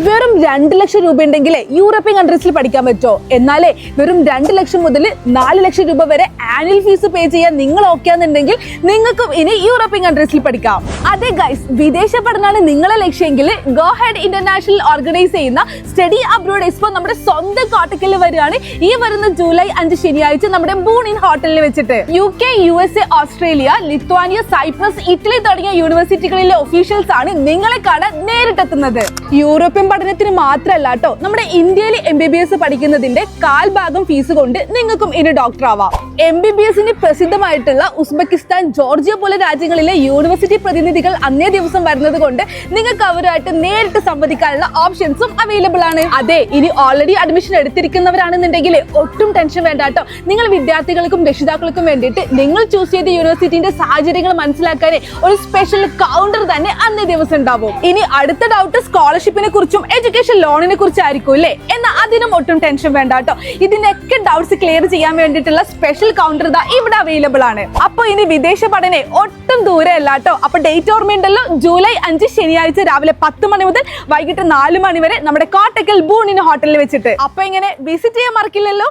വെറും 2 ലക്ഷം രൂപ ഉണ്ടെങ്കിൽ യൂറോപ്യൻ കൺട്രീസിൽ പഠിക്കാൻ പറ്റുമോ? എന്നാലേ വെറും 2 ലക്ഷം മുതൽ 4 ലക്ഷം രൂപ വരെ ആനുവൽ ഫീസ് പേ ചെയ്യാൻ നിങ്ങൾ ഓക്കെ ആണെന്നുണ്ടെങ്കിൽ നിങ്ങൾക്കും ഇനി യൂറോപ്യൻ കൺട്രീസിൽ പഠിക്കാം. അതെ ഗൈസ്, വിദേശ പഠനമാണ് നിങ്ങളെ ലക്ഷ്യമെങ്കിൽ ഗോ ഹെഡ് ഇന്റർനാഷണൽ ഓർഗനൈസ് ചെയ്യുന്ന സ്റ്റഡി അബ്രോഡ് എക്സ്പോ നമ്മുടെ സ്വന്തം കോട്ടക്കലിൽ വരികയാണ്. ഈ വരുന്ന ജൂലൈ 5 ശനിയാഴ്ച നമ്മുടെ ബൂണിൻ ഹോട്ടലിൽ വെച്ചിട്ട് UK, USA, Australia, Lithuania, Cyprus, Italy തുടങ്ങിയ യൂണിവേഴ്സിറ്റികളിലെ ഒഫീഷ്യൽസ് ആണ് നിങ്ങളെ കാണാൻ നേരിട്ടെത്തുന്നത്. യൂറോപ്യൻ പഠനത്തിന് മാത്രമല്ല കേട്ടോ, നമ്മുടെ ഇന്ത്യയിൽ MBBS പഠിക്കുന്നതിന്റെ 1/4 ഫീസ് കൊണ്ട് നിങ്ങൾക്കും ഇനി ഡോക്ടർ ആവാം. MBBSന് പ്രസിദ്ധമായിട്ടുള്ള ഉസ്ബെക്കിസ്ഥാൻ, ജോർജിയ പോലെ രാജ്യങ്ങളിലെ യൂണിവേഴ്സിറ്റി പ്രതിനിധികൾ അന്നേ ദിവസം വരുന്നത് കൊണ്ട് നിങ്ങൾക്ക് അവരുമായിട്ട് നേരിട്ട് സംവദിക്കാനുള്ള ഓപ്ഷൻസും അവൈലബിൾ ആണ്. അതെ, ഇനി ഓൾറെഡി അഡ്മിഷൻ എടുത്തിരിക്കുന്നവരാണെന്നുണ്ടെങ്കിൽ ഒട്ടും ടെൻഷൻ വേണ്ട കേട്ടോ. നിങ്ങൾ വിദ്യാർത്ഥികൾക്കും രക്ഷിതാക്കൾക്കും വേണ്ടിയിട്ട് നിങ്ങൾ ചൂസ് ചെയ്ത യൂണിവേഴ്സിറ്റിന്റെ സാഹചര്യങ്ങൾ മനസ്സിലാക്കാൻ ഒരു സ്പെഷ്യൽ കൗണ്ടർ തന്നെ അന്നേ ദിവസം ഉണ്ടാവും. ഇനി അടുത്ത ഡൗട്ട് സ്കോളർഷിപ്പിനെ കുറിച്ചും എഡ്യൂക്കേഷൻ ലോണിനെ കുറിച്ചായിരിക്കും അല്ലേ? എന്നാൽ അതിനും ഒട്ടും ടെൻഷൻ വേണ്ട കേട്ടോ. ഇതിനൊക്കെ ഡൗട്ട്സ് ക്ലിയർ ചെയ്യാൻ വേണ്ടിയിട്ടുള്ള സ്പെഷ്യൽ കൗണ്ടർ ഇവിടെ അവൈലബിൾ ആണ്. അപ്പൊ ഇനി വിദേശ പഠനം ഒട്ടും ദൂരെ അല്ല കേട്ടോ. അപ്പൊ ഡേറ്റ് ഓർമ്മയുണ്ടല്ലോ, ജൂലൈ 5 ശനിയാഴ്ച രാവിലെ 10 മണി മുതൽ വൈകിട്ട് 4 മണി വരെ നമ്മുടെ കോട്ടക്കൽ ബൂണിൻ ഹോട്ടലിൽ വെച്ചിട്ട്. അപ്പൊ ഇങ്ങനെ വിസിറ്റ് ചെയ്യാൻ മറക്കില്ലല്ലോ.